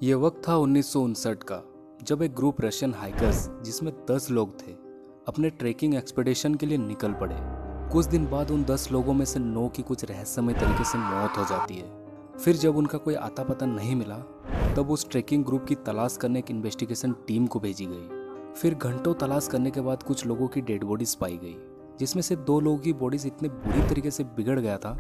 ये वक्त था 1959 का, जब एक ग्रुप रशियन हाइकर्स जिसमें 10 लोग थे अपने ट्रेकिंग एक्सपेडिशन के लिए निकल पड़े। कुछ दिन बाद उन 10 लोगों में से 9 की कुछ रहस्यमय तरीके से मौत हो जाती है। फिर जब उनका कोई आता पता नहीं मिला तब उस ट्रेकिंग ग्रुप की तलाश करने एक इन्वेस्टिगेशन टीम को भेजी गई। फिर घंटों तलाश करने के बाद कुछ लोगों की डेड बॉडीज पाई गई, जिसमें से 2 लोगों की बॉडीज इतने बुरी तरीके से बिगड़ गया था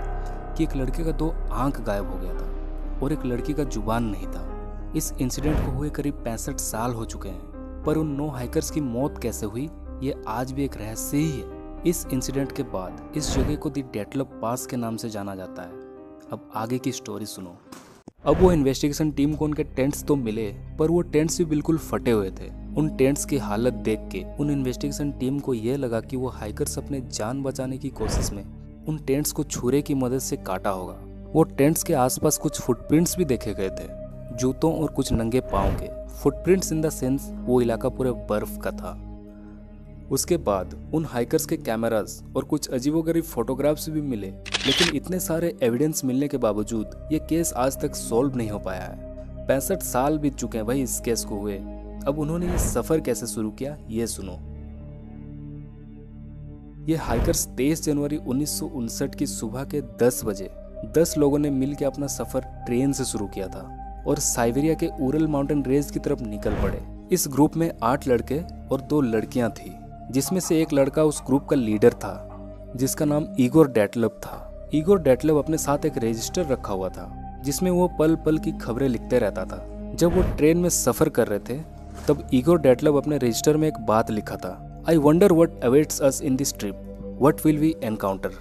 कि एक लड़के का 2 आंख गायब हो गया था और एक लड़की का जुबान नहीं था। इस इंसिडेंट को हुए करीब 65 साल हो चुके हैं, पर उन 9 हाइकर्स की मौत कैसे हुई ये आज भी एक रहस्य ही है। इस इंसिडेंट के बाद इस जगह को दी डेटलप पास के नाम से जाना जाता है। अब आगे की स्टोरी सुनो। अब वो इन्वेस्टिगेशन टीम को उनके टेंट्स तो मिले, पर वो टेंट्स भी बिल्कुल फटे हुए थे। उन टेंट्स की हालत देख के उन इन्वेस्टिगेशन टीम को यह लगा कि वो हाइकर्स अपने जान बचाने की कोशिश में उन टेंट्स को छुरे की मदद से काटा होगा। वो टेंट्स के आसपास कुछ फुटप्रिंट्स भी देखे गए थे, जूतों और कुछ नंगे पांव के फुटप्रिंट्स। इन द सेंस वो इलाका पूरे बर्फ का था। उसके बाद उन हाइकर्स के कैमरास और कुछ अजीबोगरीब फोटोग्राफ्स भी मिले, लेकिन इतने सारे एविडेंस मिलने के बावजूद ये केस आज तक सॉल्व नहीं हो पाया है। 65 साल बीत चुके हैं भाई इस केस को हुए। अब उन्होंने ये सफर कैसे शुरू किया ये सुनो। ये हाइकर्स 23 जनवरी 1959 की सुबह के 10 बजे 10 लोगों ने मिलकर अपना सफर ट्रेन से शुरू किया था और साइबेरिया के उरल माउंटेन रेंज की तरफ निकल पड़े। इस ग्रुप में 8 लड़के और 2 लड़कियां थी, जिसमें से एक लड़का उस ग्रुप का लीडर था, जिसका नाम इगोर डेटलप था। इगोर डेटलप अपने साथ एक रजिस्टर रखा हुआ था, जिसमें वो पल पल की खबरें लिखते रहता था। जब वो ट्रेन में सफर कर रहे थे तब इगोर डेटलप अपने रजिस्टर में एक बात लिखा था, I wonder what awaits us in this trip, what will we encounter.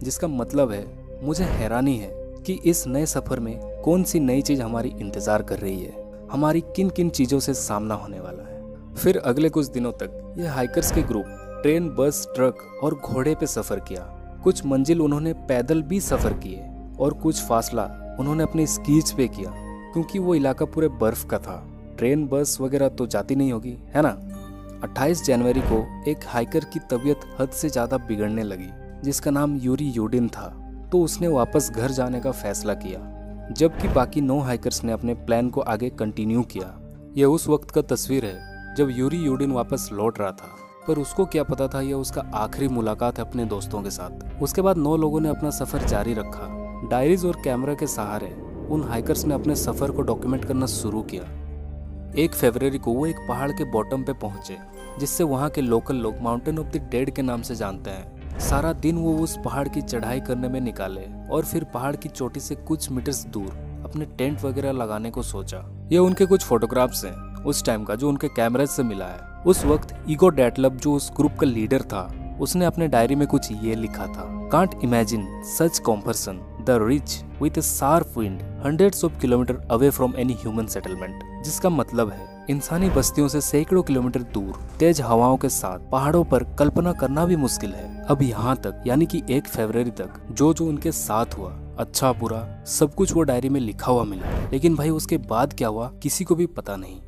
जिसका मतलब है, मुझे हैरानी है कि इस नए सफर में कौन सी नई चीज हमारी इंतजार कर रही है, हमारी किन किन चीजों से सामना होने वाला है। फिर अगले कुछ दिनों तक ये हाइकर्स के ग्रुप ट्रेन, बस, ट्रक और घोड़े पे सफर किया। कुछ मंजिल उन्होंने पैदल भी सफर किए और कुछ फासला उन्होंने अपने स्कीज पे किया, क्योंकि वो इलाका पूरे बर्फ का था। ट्रेन, बस वगैरह तो जाती नहीं होगी, है ना। 28 जनवरी को एक हाइकर की तबीयत हद से ज्यादा बिगड़ने लगी, जिसका नाम यूरी यूडिन था। तो उसने वापस घर जाने का फैसला किया, जबकि बाकी 9 हाइकर्स ने अपने प्लान को आगे कंटिन्यू किया। यह उस वक्त का तस्वीर है जब यूरी यूडिन वापस लौट रहा था, पर उसको क्या पता था यह उसका आखिरी मुलाकात है अपने दोस्तों के साथ। उसके बाद 9 लोगों ने अपना सफर जारी रखा। डायरीज और कैमरा के सहारे उन हाइकर्स ने अपने सफर को डॉक्यूमेंट करना शुरू किया। 1 फरवरी को वो एक पहाड़ के बॉटम पे पहुंचे, जिससे वहाँ के लोकल लोग माउंटेन ऑफ द डेड के नाम से जानते हैं। सारा दिन वो उस पहाड़ की चढ़ाई करने में निकाले और फिर पहाड़ की चोटी से कुछ मीटर्स दूर अपने टेंट वगैरह लगाने को सोचा। ये उनके कुछ फोटोग्राफ्स हैं उस टाइम का, जो उनके कैमरे से मिला है। उस वक्त इगोर डेटलप, जो उस ग्रुप का लीडर था, उसने अपने डायरी में कुछ ये लिखा था, can't imagine such comparison the reach with a sharp wind hundreds of kilometre away from any human settlement. जिसका मतलब है, इंसानी बस्तियों से सैकड़ों किलोमीटर दूर तेज हवाओं के साथ पहाड़ों पर कल्पना करना भी मुश्किल है। अब यहाँ तक, यानी कि 1 फरवरी तक जो उनके साथ हुआ, अच्छा बुरा सब कुछ वो डायरी में लिखा हुआ मिला। लेकिन भाई उसके बाद क्या हुआ किसी को भी पता नहीं।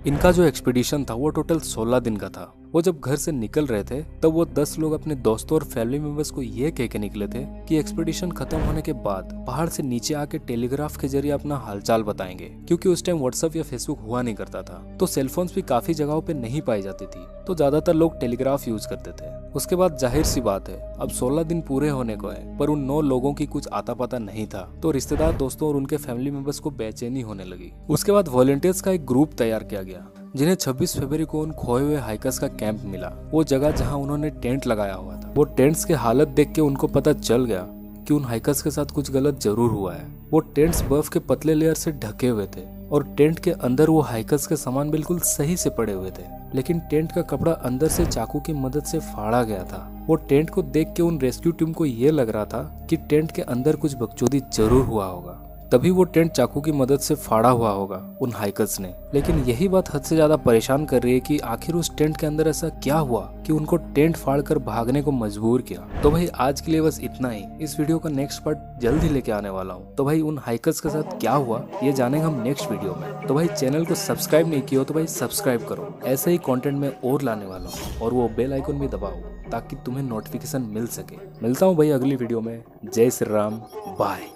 इनका जो एक्सपीडिशन था वो टोटल 16 दिन का था। वो जब घर से निकल रहे थे तब वो 10 लोग अपने दोस्तों और फैमिली मेंबर्स को ये कह के निकले थे कि एक्सपीडिशन खत्म होने के बाद पहाड़ से नीचे आके टेलीग्राफ के जरिए अपना हालचाल बताएंगे, क्योंकि उस टाइम व्हाट्सएप या फेसबुक हुआ नहीं करता था, तो सेलफोन्स भी काफी जगहों पे नहीं पाई जाती थी, तो ज्यादातर लोग टेलीग्राफ यूज करते थे। उसके बाद जाहिर सी बात है, अब 16 दिन पूरे होने को है, पर उन 9 लोगों की कुछ आता पता नहीं था, तो रिश्तेदार, दोस्तों और उनके फैमिली मेंबर्स को बेचैनी होने लगी। उसके बाद वॉलंटियर्स का एक ग्रुप तैयार किया गया, जिन्हें 26 फरवरी को उन खोए हुए हाइकर्स का कैंप मिला, वो जगह जहां उन्होंने टेंट लगाया हुआ था। वो टेंट्स की हालत देख के उनको पता चल गया कि उन हाइकर्स के साथ कुछ गलत जरूर हुआ है। वो टेंट्स बर्फ के पतले लेयर से ढके हुए थे और टेंट के अंदर वो हाइकर्स के सामान बिल्कुल सही से पड़े हुए थे, लेकिन टेंट का कपड़ा अंदर से चाकू की मदद से फाड़ा गया था। वो टेंट को देख के उन रेस्क्यू टीम को ये लग रहा था कि टेंट के अंदर कुछ बकचोदी जरूर हुआ होगा, तभी वो टेंट चाकू की मदद से फाड़ा हुआ होगा उन हाइकर्स ने। लेकिन यही बात हद से ज्यादा परेशान कर रही है कि आखिर उस टेंट के अंदर ऐसा क्या हुआ कि उनको टेंट फाड़कर भागने को मजबूर किया। तो भाई आज के लिए बस इतना ही। इस वीडियो का नेक्स्ट पार्ट जल्द ही लेके आने वाला हूँ। तो भाई उन हाइकर्स के साथ क्या हुआ ये जानेंगे हम नेक्स्ट वीडियो में। तो भाई चैनल को सब्सक्राइब नहीं किया हो तो भाई सब्सक्राइब करो, ऐसे ही कंटेंट में और लाने वाला हूँ, और वो बेल आइकन भी दबाओ ताकि तुम्हें नोटिफिकेशन मिल सके। मिलता हूँ भाई अगली वीडियो में। जय श्री राम, बाय।